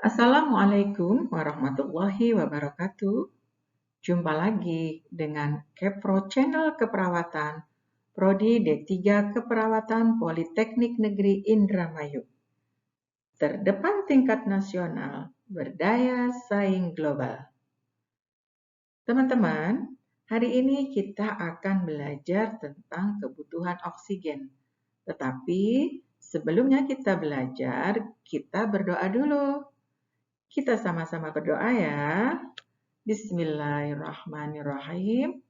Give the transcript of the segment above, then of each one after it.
Assalamualaikum warahmatullahi wabarakatuh. Jumpa lagi dengan Kepro Channel Keperawatan, Prodi D3 Keperawatan Politeknik Negeri Indramayu. Terdepan tingkat nasional, berdaya saing global. Teman-teman, hari ini kita akan belajar tentang kebutuhan oksigen. Tetapi sebelumnya kita belajar, kita berdoa dulu. Kita sama-sama berdoa ya. Bismillahirrahmanirrahim.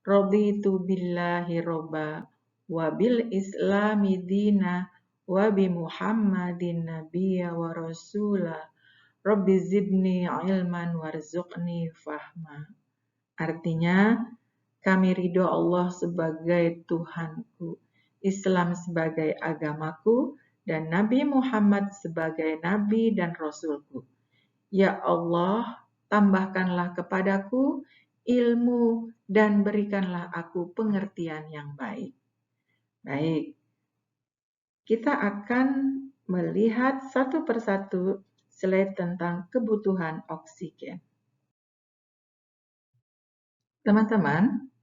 Raditu billahi robba wa bil islami dina wa bi Muhammadin nabiyya wa rasula. Rabbi zidni ilman warzuqni fahma. Artinya, kami ridho Allah sebagai Tuhanku, Islam sebagai agamaku, dan Nabi Muhammad sebagai Nabi dan Rasulku. Ya Allah, tambahkanlah kepadaku ilmu dan berikanlah aku pengertian yang baik. Baik, kita akan melihat satu persatu slide tentang kebutuhan oksigen. Teman-teman,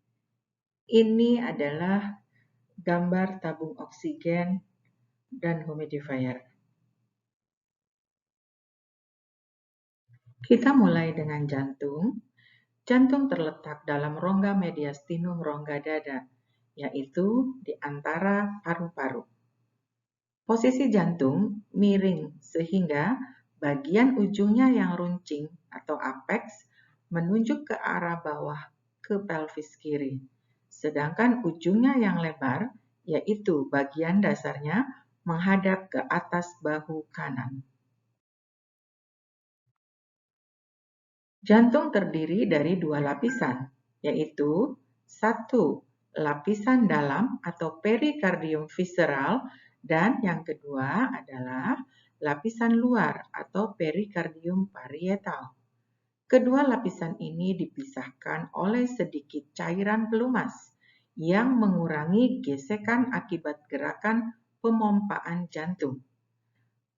ini adalah gambar tabung oksigen dan humidifier. Kita mulai dengan jantung. Jantung terletak dalam rongga mediastinum rongga dada, yaitu di antara paru-paru. Posisi jantung miring sehingga bagian ujungnya yang runcing atau apex menunjuk ke arah bawah ke pelvis kiri. Sedangkan ujungnya yang lebar, yaitu bagian dasarnya menghadap ke atas bahu kanan. Jantung terdiri dari dua lapisan, yaitu satu lapisan dalam atau perikardium visceral dan yang kedua adalah lapisan luar atau perikardium parietal. Kedua lapisan ini dipisahkan oleh sedikit cairan pelumas yang mengurangi gesekan akibat gerakan pemompaan jantung.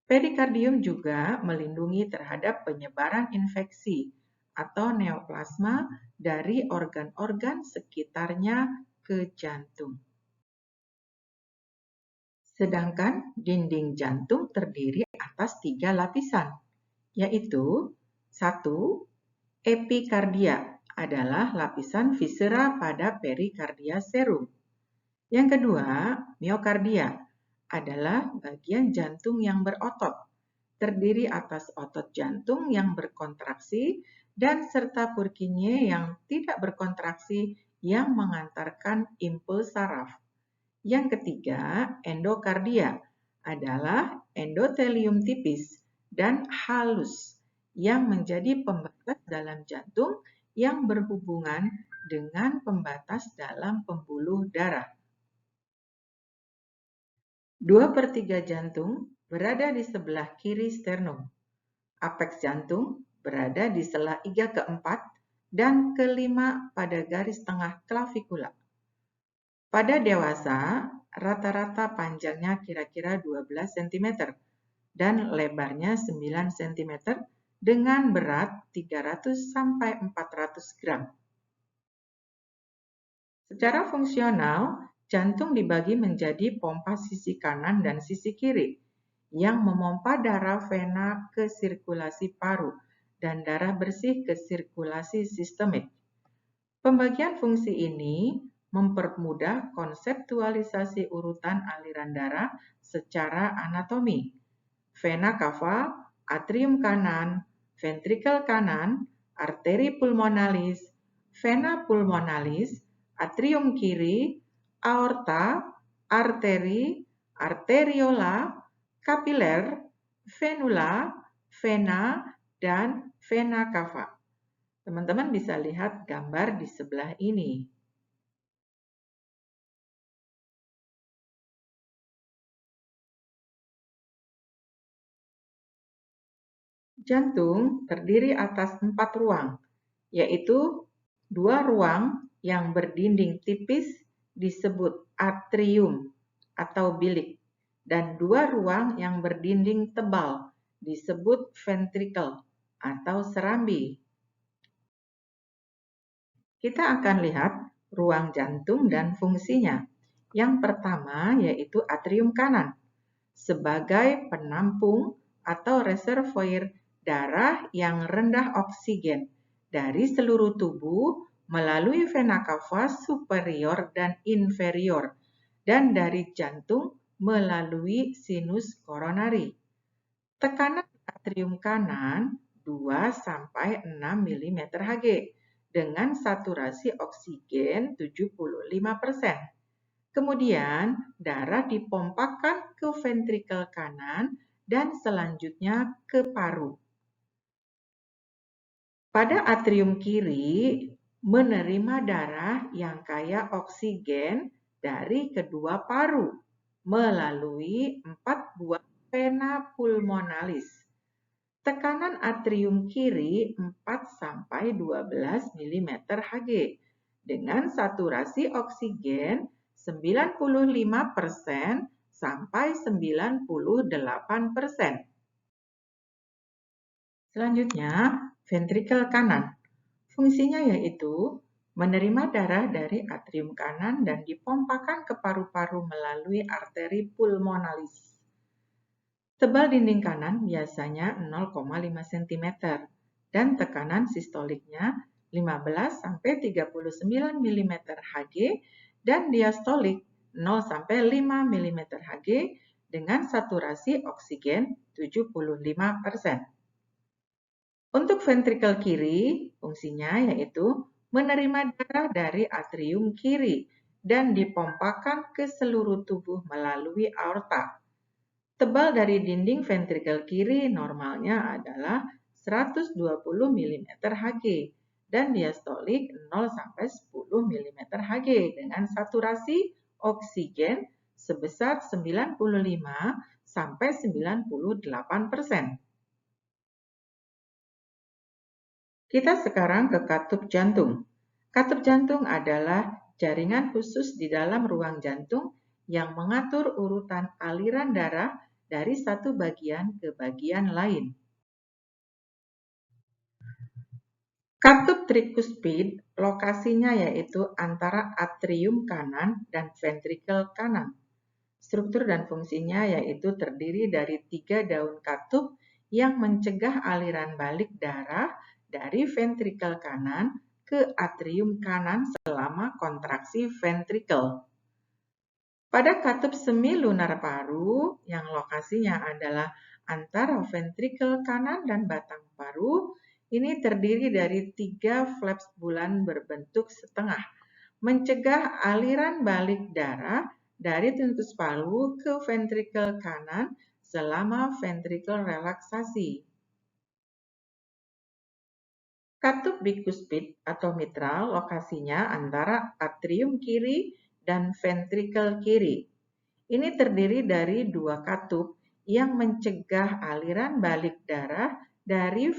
Perikardium juga melindungi terhadap penyebaran infeksi atau neoplasma dari organ-organ sekitarnya ke jantung. Sedangkan dinding jantung terdiri atas 3 lapisan, yaitu 1. Epikardia adalah lapisan viscera pada perikardia serum. Yang kedua, miokardia adalah bagian jantung yang berotot, terdiri atas otot jantung yang berkontraksi dan serta Purkinje yang tidak berkontraksi yang mengantarkan impuls saraf. Yang ketiga, endokardia adalah endotelium tipis dan halus yang menjadi pembatas dalam jantung yang berhubungan dengan pembatas dalam pembuluh darah. 2/3 jantung berada di sebelah kiri sternum. Apeks jantung berada di sela iga keempat dan kelima pada garis tengah klavikula. Pada dewasa, rata-rata panjangnya kira-kira 12 cm dan lebarnya 9 cm dengan berat 300-400 gram. Secara fungsional, jantung dibagi menjadi pompa sisi kanan dan sisi kiri yang memompa darah vena ke sirkulasi paru dan darah bersih ke sirkulasi sistemik. Pembagian fungsi ini mempermudah konseptualisasi urutan aliran darah secara anatomi. Vena cava, atrium kanan, ventrikel kanan, arteri pulmonalis, vena pulmonalis, atrium kiri, aorta, arteri, arteriola, kapiler, venula, vena, dan vena cava. Teman-teman bisa lihat gambar di sebelah ini. Jantung terdiri atas 4 ruang, yaitu 2 ruang yang berdinding tipis disebut atrium atau bilik, dan 2 ruang yang berdinding tebal disebut ventricle atau serambi. Kita akan lihat ruang jantung dan fungsinya. Yang pertama yaitu atrium kanan sebagai penampung atau reservoir darah yang rendah oksigen dari seluruh tubuh melalui vena cava superior dan inferior dan dari jantung melalui sinus koronari. Tekanan atrium kanan 2-6 mm Hg dengan saturasi oksigen 75%. Kemudian, darah dipompakan ke ventrikel kanan dan selanjutnya ke paru. Pada atrium kiri, menerima darah yang kaya oksigen dari kedua paru melalui 4 buah vena pulmonalis. Tekanan atrium kiri 4-12 mm Hg dengan saturasi oksigen 95% sampai 98%. Selanjutnya, ventrikel kanan. Fungsinya yaitu menerima darah dari atrium kanan dan dipompakan ke paru-paru melalui arteri pulmonalis. Tebal dinding kanan biasanya 0,5 cm dan tekanan sistoliknya 15-39 mm Hg dan diastolik 0-5 mm Hg dengan saturasi oksigen 75%. Untuk ventrikel kiri, fungsinya yaitu menerima darah dari atrium kiri dan dipompakan ke seluruh tubuh melalui aorta. Tebal dari dinding ventrikel kiri normalnya adalah 120 mm Hg dan diastolik 0-10 mm Hg dengan saturasi oksigen sebesar 95-98%. Kita sekarang ke katup jantung. Katup jantung adalah jaringan khusus di dalam ruang jantung yang mengatur urutan aliran darah dari satu bagian ke bagian lain. Katup trikuspid lokasinya yaitu antara atrium kanan dan ventrikel kanan. Struktur dan fungsinya yaitu terdiri dari 3 daun katup yang mencegah aliran balik darah dari ventrikel kanan ke atrium kanan selama kontraksi ventrikel. Pada katup semi lunar paru yang lokasinya adalah antara ventrikel kanan dan batang paru, ini terdiri dari 3 flaps bulan berbentuk setengah, mencegah aliran balik darah dari tuntus paru ke ventrikel kanan selama ventrikel relaksasi. Katup bikuspid atau mitral lokasinya antara atrium kiri dan ventrikel kiri. Ini terdiri dari 2 katup yang mencegah aliran balik darah dari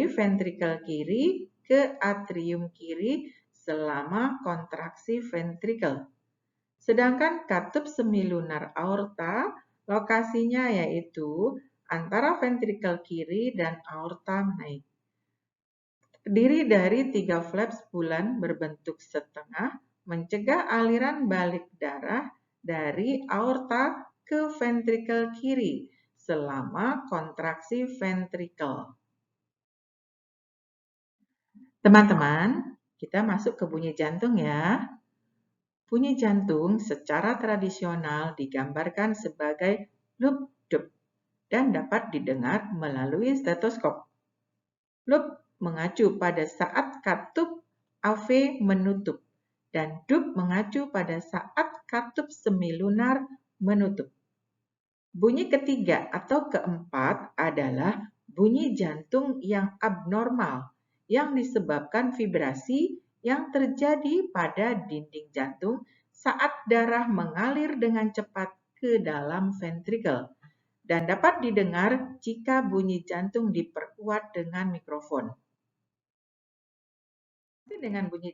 ventrikel kiri ke atrium kiri selama kontraksi ventrikel. Sedangkan katup semilunar aorta lokasinya yaitu antara ventrikel kiri dan aorta naik. Terdiri dari 3 flaps bulan berbentuk setengah mencegah aliran balik darah dari aorta ke ventrikel kiri selama kontraksi ventrikel. Teman-teman, kita masuk ke bunyi jantung ya. Bunyi jantung secara tradisional digambarkan sebagai lup-dup dan dapat didengar melalui stetoskop. Lup mengacu pada saat katup AV menutup dan dup mengacu pada saat katup semilunar menutup. Bunyi ketiga atau keempat adalah bunyi jantung yang abnormal yang disebabkan vibrasi yang terjadi pada dinding jantung saat darah mengalir dengan cepat ke dalam ventrikel dan dapat didengar jika bunyi jantung diperkuat dengan mikrofon. Dengan bunyi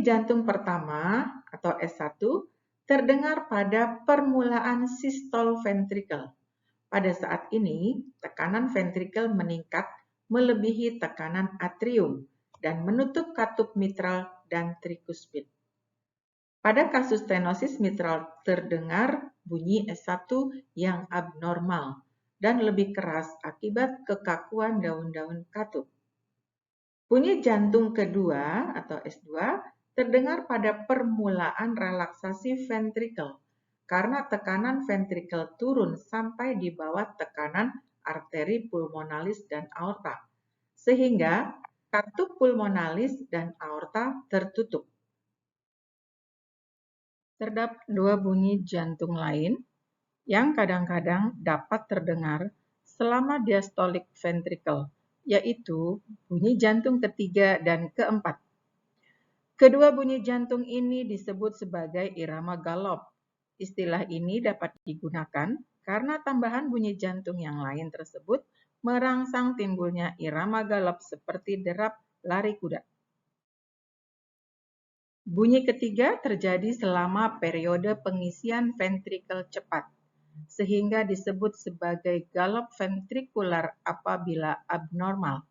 jantung pertama atau S1 terdengar pada permulaan sistol ventrikel. Pada saat ini, tekanan ventrikel meningkat melebihi tekanan atrium dan menutup katup mitral dan trikuspid. Pada kasus stenosis mitral terdengar bunyi S1 yang abnormal dan lebih keras akibat kekakuan daun-daun katup. Bunyi jantung kedua atau S2 terdengar pada permulaan relaksasi ventrikel karena tekanan ventrikel turun sampai di bawah tekanan arteri pulmonalis dan aorta, sehingga katup pulmonalis dan aorta tertutup. Terdapat dua bunyi jantung lain yang kadang-kadang dapat terdengar selama diastolic ventricle, yaitu bunyi jantung ketiga dan keempat. Kedua bunyi jantung ini disebut sebagai irama galop. Istilah ini dapat digunakan karena tambahan bunyi jantung yang lain tersebut merangsang timbulnya irama galop seperti derap lari kuda. Bunyi ketiga terjadi selama periode pengisian ventrikel cepat, sehingga disebut sebagai galop ventrikular apabila abnormal.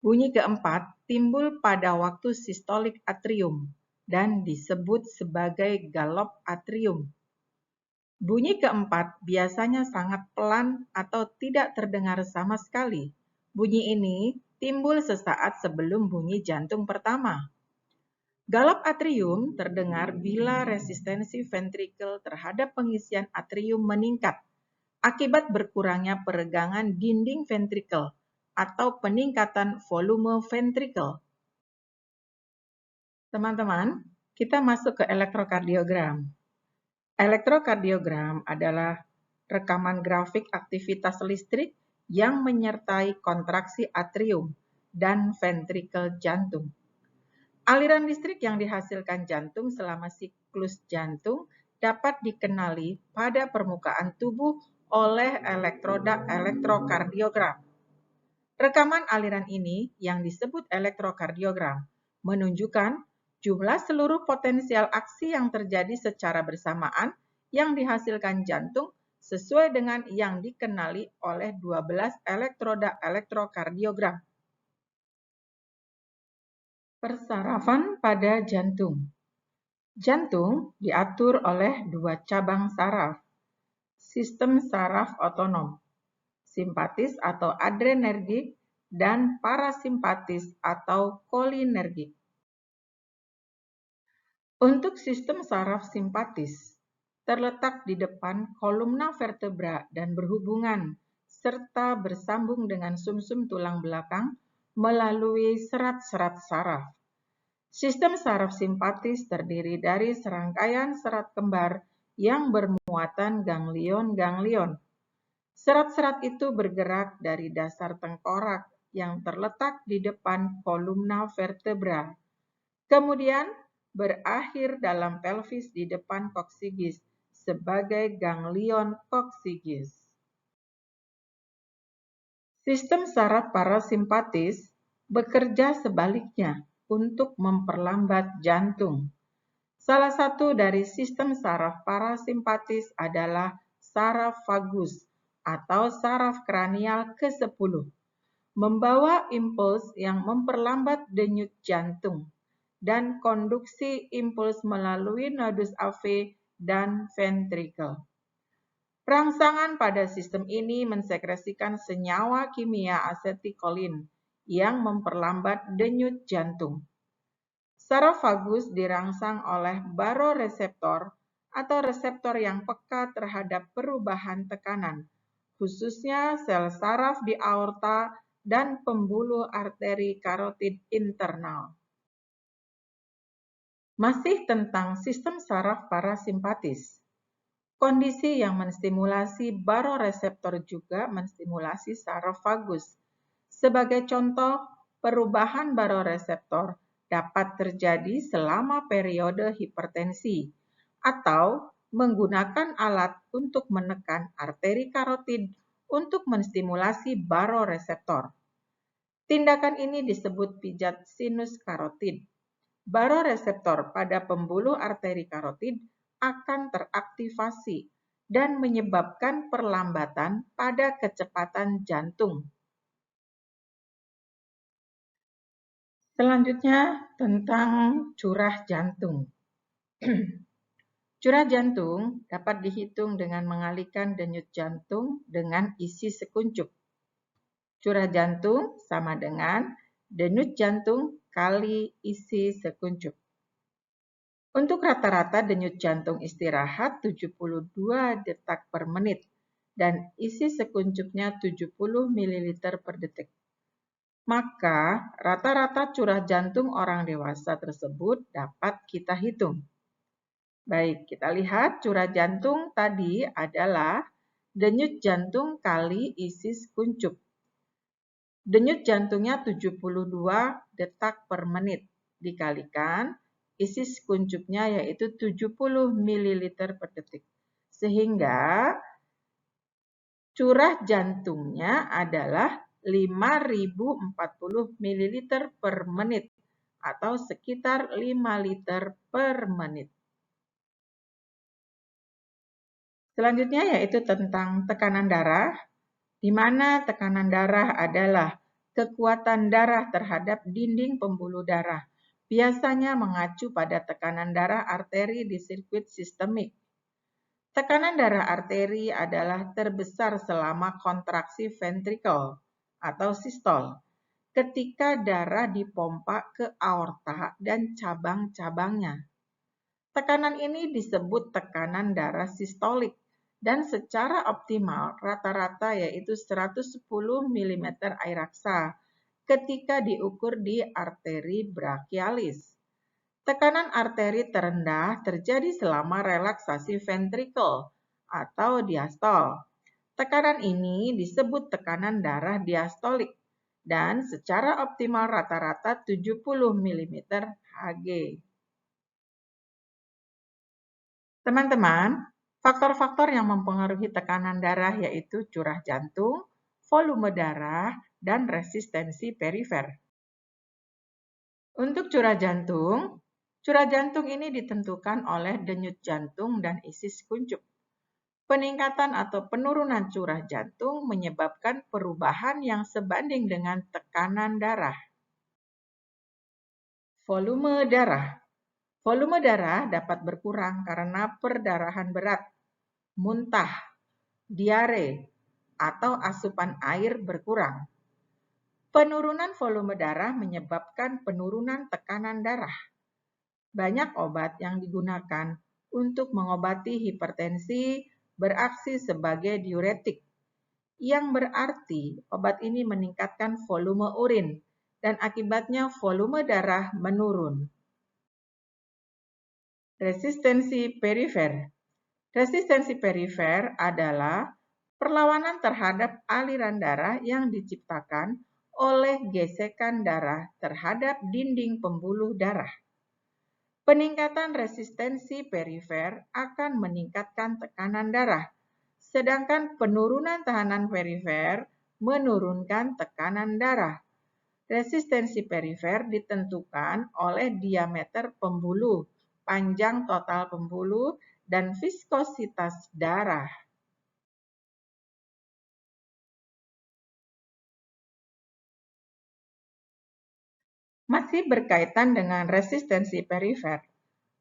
Bunyi keempat timbul pada waktu sistolik atrium dan disebut sebagai galop atrium. Bunyi keempat biasanya sangat pelan atau tidak terdengar sama sekali. Bunyi ini timbul sesaat sebelum bunyi jantung pertama. Galop atrium terdengar bila resistensi ventrikel terhadap pengisian atrium meningkat akibat berkurangnya peregangan dinding ventrikel atau peningkatan volume ventrikel. Teman-teman, kita masuk ke elektrokardiogram. Elektrokardiogram adalah rekaman grafik aktivitas listrik yang menyertai kontraksi atrium dan ventrikel jantung. Aliran listrik yang dihasilkan jantung selama siklus jantung dapat dikenali pada permukaan tubuh oleh elektroda elektrokardiogram. Rekaman aliran ini yang disebut elektrokardiogram menunjukkan jumlah seluruh potensial aksi yang terjadi secara bersamaan yang dihasilkan jantung sesuai dengan yang dikenali oleh 12 elektroda elektrokardiogram. Persarafan pada jantung. Jantung diatur oleh dua cabang saraf. Sistem saraf otonom, simpatis atau adrenergik, dan parasimpatis atau kolinergik. Untuk sistem saraf simpatis, terletak di depan kolumna vertebra dan berhubungan serta bersambung dengan sumsum tulang belakang melalui serat-serat saraf. Sistem saraf simpatis terdiri dari serangkaian serat kembar yang bermuatan ganglion-ganglion. Serat-serat itu bergerak dari dasar tengkorak yang terletak di depan kolumna vertebra. Kemudian berakhir dalam pelvis di depan koksigis sebagai ganglion koksigis. Sistem saraf parasimpatis bekerja sebaliknya untuk memperlambat jantung. Salah satu dari sistem saraf parasimpatis adalah saraf vagus atau saraf kranial ke-10, membawa impuls yang memperlambat denyut jantung dan konduksi impuls melalui nodus AV dan ventrikel. Rangsangan pada sistem ini mensekresikan senyawa kimia asetikolin yang memperlambat denyut jantung. Saraf vagus dirangsang oleh baroreseptor atau reseptor yang peka terhadap perubahan tekanan, khususnya sel saraf di aorta dan pembuluh arteri karotid internal. Masih tentang sistem saraf parasimpatis. Kondisi yang menstimulasi baroreseptor juga menstimulasi saraf vagus. Sebagai contoh, perubahan baroreseptor dapat terjadi selama periode hipertensi atau menggunakan alat untuk menekan arteri karotid untuk menstimulasi baroreseptor. Tindakan ini disebut pijat sinus karotid. Baroreseptor pada pembuluh arteri karotid akan teraktivasi dan menyebabkan perlambatan pada kecepatan jantung. Selanjutnya tentang curah jantung. Curah jantung dapat dihitung dengan mengalihkan denyut jantung dengan isi sekuncup. Curah jantung sama dengan denyut jantung kali isi sekuncup. Untuk rata-rata denyut jantung istirahat 72 detak per menit dan isi sekuncupnya 70 ml per detik. Maka rata-rata curah jantung orang dewasa tersebut dapat kita hitung. Baik, kita lihat curah jantung tadi adalah denyut jantung kali isi sekuncup. Denyut jantungnya 72 detak per menit dikalikan isi sekuncupnya yaitu 70 ml per detik. Sehingga curah jantungnya adalah 5040 ml per menit atau sekitar 5 liter per menit. Selanjutnya yaitu tentang tekanan darah, di mana tekanan darah adalah kekuatan darah terhadap dinding pembuluh darah. Biasanya mengacu pada tekanan darah arteri di sirkuit sistemik. Tekanan darah arteri adalah terbesar selama kontraksi ventrikel atau sistol, ketika darah dipompa ke aorta dan cabang-cabangnya. Tekanan ini disebut tekanan darah sistolik dan secara optimal rata-rata yaitu 110 mm air raksa ketika diukur di arteri brachialis. Tekanan arteri terendah terjadi selama relaksasi ventrikel atau diastol. Tekanan ini disebut tekanan darah diastolik dan secara optimal rata-rata 70 mm Hg. Teman-teman, faktor-faktor yang mempengaruhi tekanan darah yaitu curah jantung, volume darah, dan resistensi perifer. Untuk curah jantung ini ditentukan oleh denyut jantung dan isi sekuncup. Peningkatan atau penurunan curah jantung menyebabkan perubahan yang sebanding dengan tekanan darah. Volume darah. Volume darah dapat berkurang karena perdarahan berat, muntah, diare, atau asupan air berkurang. Penurunan volume darah menyebabkan penurunan tekanan darah. Banyak obat yang digunakan untuk mengobati hipertensi beraksi sebagai diuretik, yang berarti obat ini meningkatkan volume urin dan akibatnya volume darah menurun. Resistensi perifer. Resistensi perifer adalah perlawanan terhadap aliran darah yang diciptakan oleh gesekan darah terhadap dinding pembuluh darah. Peningkatan resistensi perifer akan meningkatkan tekanan darah, sedangkan penurunan tahanan perifer menurunkan tekanan darah. Resistensi perifer ditentukan oleh diameter pembuluh, panjang total pembuluh, dan viskositas darah. Masih berkaitan dengan resistensi perifer,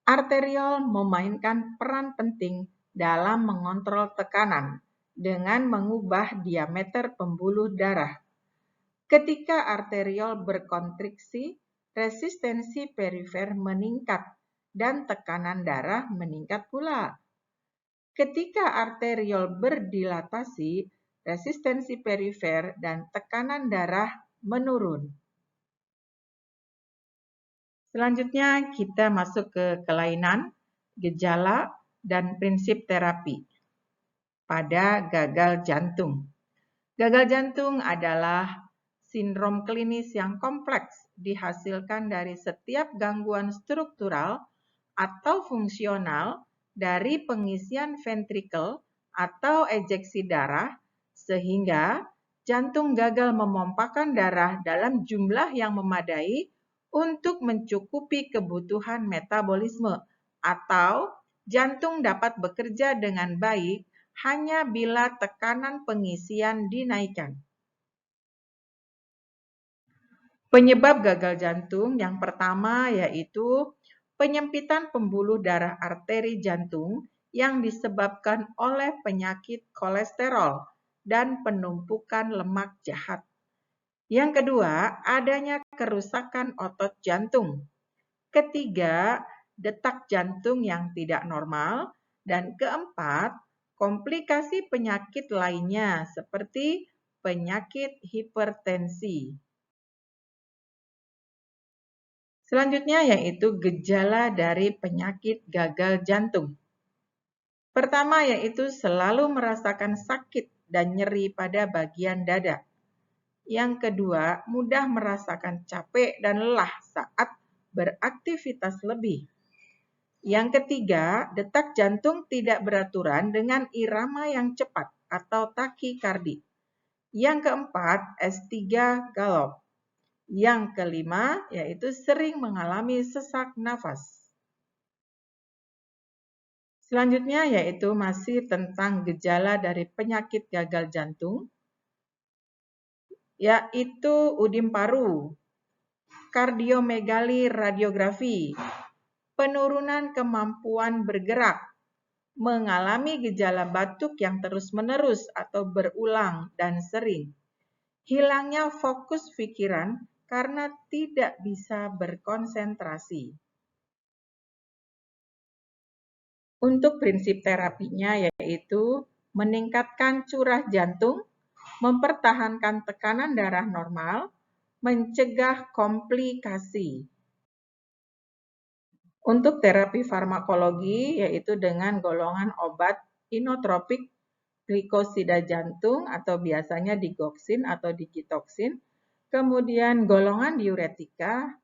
arteriol memainkan peran penting dalam mengontrol tekanan dengan mengubah diameter pembuluh darah. Ketika arteriol berkontriksi, resistensi perifer meningkat dan tekanan darah meningkat pula. Ketika arteriol berdilatasi, resistensi perifer dan tekanan darah menurun. Selanjutnya kita masuk ke kelainan, gejala, dan prinsip terapi pada gagal jantung. Gagal jantung adalah sindrom klinis yang kompleks dihasilkan dari setiap gangguan struktural atau fungsional dari pengisian ventrikel atau ejeksi darah sehingga jantung gagal memompakan darah dalam jumlah yang memadai untuk mencukupi kebutuhan metabolisme atau jantung dapat bekerja dengan baik hanya bila tekanan pengisian dinaikkan. Penyebab gagal jantung yang pertama yaitu penyempitan pembuluh darah arteri jantung yang disebabkan oleh penyakit kolesterol dan penumpukan lemak jahat. Yang kedua, adanya kerusakan otot jantung. Ketiga, detak jantung yang tidak normal. Dan keempat, komplikasi penyakit lainnya seperti penyakit hipertensi. Selanjutnya yaitu gejala dari penyakit gagal jantung. Pertama yaitu selalu merasakan sakit dan nyeri pada bagian dada. Yang kedua, mudah merasakan capek dan lelah saat beraktivitas lebih. Yang ketiga, detak jantung tidak beraturan dengan irama yang cepat atau takikardi. Yang keempat, S3 galop. Yang kelima, yaitu sering mengalami sesak nafas. Selanjutnya yaitu masih tentang gejala dari penyakit gagal jantung, yaitu udim paru, kardiomegali radiografi, penurunan kemampuan bergerak, mengalami gejala batuk yang terus-menerus atau berulang dan sering, hilangnya fokus pikiran karena tidak bisa berkonsentrasi. Untuk prinsip terapinya yaitu meningkatkan curah jantung, mempertahankan tekanan darah normal, mencegah komplikasi. Untuk terapi farmakologi yaitu dengan golongan obat inotropik glikosida jantung atau biasanya digoxin atau digitoxin, kemudian golongan diuretika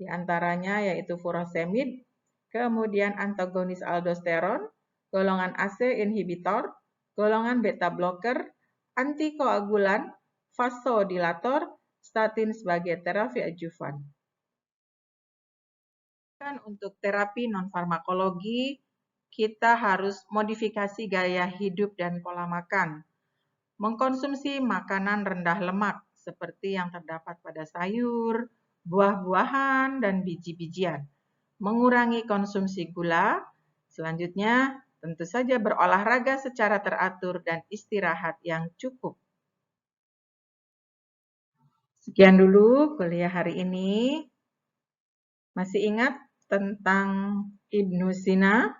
diantaranya yaitu furosemid, kemudian antagonis aldosteron, golongan AC inhibitor, golongan beta blocker, antikoagulan, vasodilator, statin sebagai terapi adjuvan. Untuk terapi non-farmakologi, kita harus modifikasi gaya hidup dan pola makan. Mengkonsumsi makanan rendah lemak seperti yang terdapat pada sayur, buah-buahan, dan biji-bijian. Mengurangi konsumsi gula. Selanjutnya, tentu saja berolahraga secara teratur dan istirahat yang cukup. Sekian dulu kuliah hari ini. Masih ingat tentang Ibnu Sina?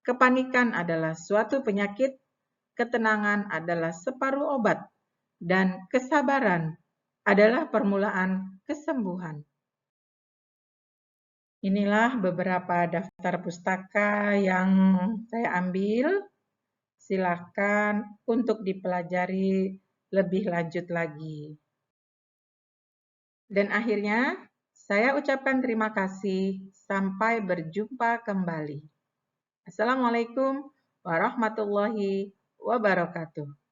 Kepanikan adalah suatu penyakit, ketenangan adalah separuh obat, dan kesabaran adalah permulaan kesembuhan. Inilah beberapa daftar pustaka yang saya ambil. Silakan untuk dipelajari lebih lanjut lagi. Dan akhirnya, saya ucapkan terima kasih. Sampai berjumpa kembali. Assalamualaikum warahmatullahi wabarakatuh.